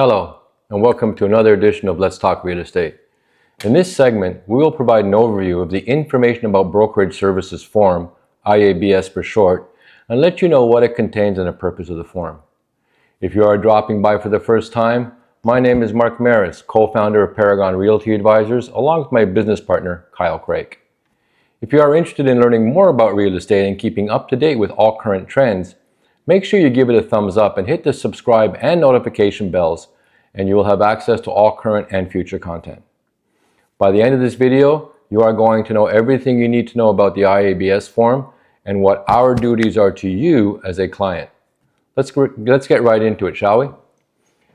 Hello, and welcome to another edition of Let's Talk Real Estate. In this segment, we will provide an overview of the Information About Brokerage Services form, IABS for short, and let you know what it contains and the purpose of the form. If you are dropping by for the first time, my name is Mark Meras, co-founder of Paragon Realty Advisors, along with my business partner, Kyle Kreick. If you are interested in learning more about real estate and keeping up to date with all current trends, make sure you give it a thumbs up and hit the subscribe and notification bells, and you will have access to all current and future content. By the end of this video, you are going to know everything you need to know about the IABS form and what our duties are to you as a client. Let's get right into it, shall we?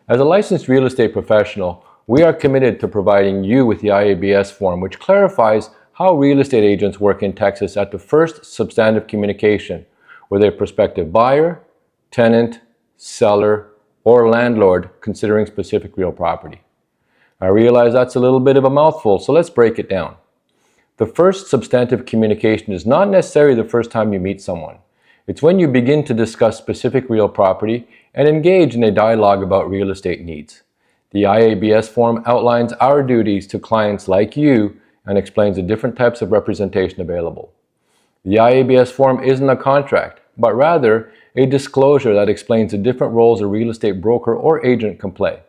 As a licensed real estate professional, we are committed to providing you with the IABS form, which clarifies how real estate agents work in Texas at the first substantive communication with a prospective buyer, tenant, seller, or landlord considering specific real property. I realize that's a little bit of a mouthful, so let's break it down. The first substantive communication is not necessarily the first time you meet someone. It's when you begin to discuss specific real property and engage in a dialogue about real estate needs. The IABS form outlines our duties to clients like you and explains the different types of representation available. The IABS form isn't a contract, but rather a disclosure that explains the different roles a real estate broker or agent can play.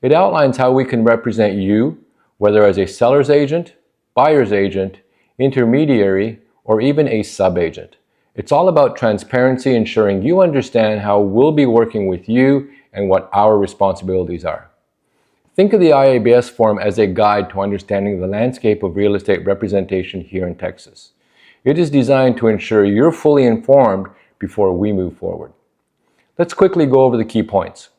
It outlines how we can represent you, whether as a seller's agent, buyer's agent, intermediary, or even a sub-agent. It's all about transparency, ensuring you understand how we'll be working with you and what our responsibilities are. Think of the IABS form as a guide to understanding the landscape of real estate representation here in Texas. It is designed to ensure you're fully informed before we move forward. Let's quickly go over the key points.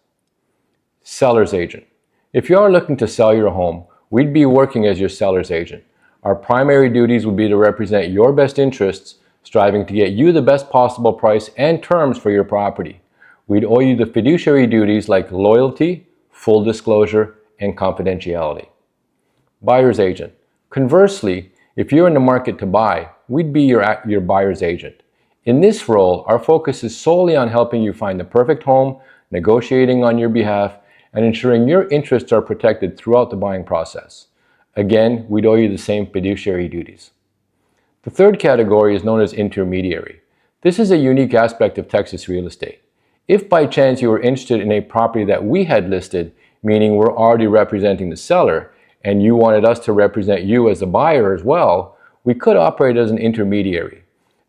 Seller's agent. If you are looking to sell your home, we'd be working as your seller's agent. Our primary duties would be to represent your best interests, striving to get you the best possible price and terms for your property. We'd owe you the fiduciary duties like loyalty, full disclosure, and confidentiality. Buyer's agent. Conversely, if you're in the market to buy, we'd be your buyer's agent. In this role, our focus is solely on helping you find the perfect home, negotiating on your behalf, and ensuring your interests are protected throughout the buying process. Again, we'd owe you the same fiduciary duties. The third category is known as intermediary. This is a unique aspect of Texas real estate. If by chance you were interested in a property that we had listed, meaning we're already representing the seller, and you wanted us to represent you as a buyer as well, we could operate as an intermediary.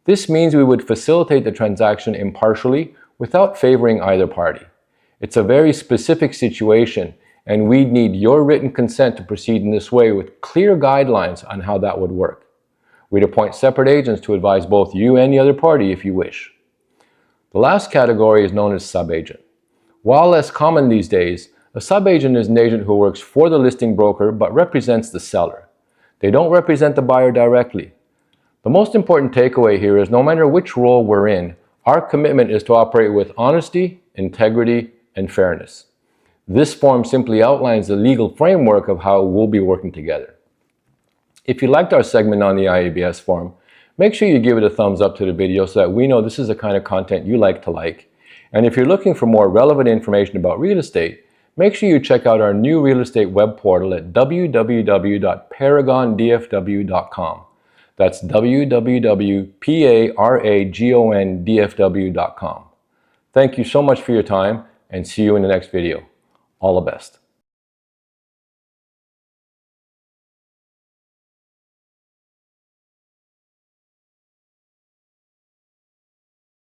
This means we would facilitate the transaction impartially without favoring either party. It's a very specific situation, and we'd need your written consent to proceed in this way with clear guidelines on how that would work. We'd appoint separate agents to advise both you and the other party if you wish. The last category is known as sub-agent. While less common these days, a sub-agent is an agent who works for the listing broker but represents the seller. They don't represent the buyer directly. The most important takeaway here is no matter which role we're in, our commitment is to operate with honesty, integrity, and fairness. This form simply outlines the legal framework of how we'll be working together. If you liked our segment on the IABS form, make sure you give it a thumbs up to the video so that we know this is the kind of content you like to like. And if you're looking for more relevant information about real estate, make sure you check out our new real estate web portal at www.paragondfw.com. That's www.paragondfw.com. Thank you so much for your time, and see you in the next video. All the best.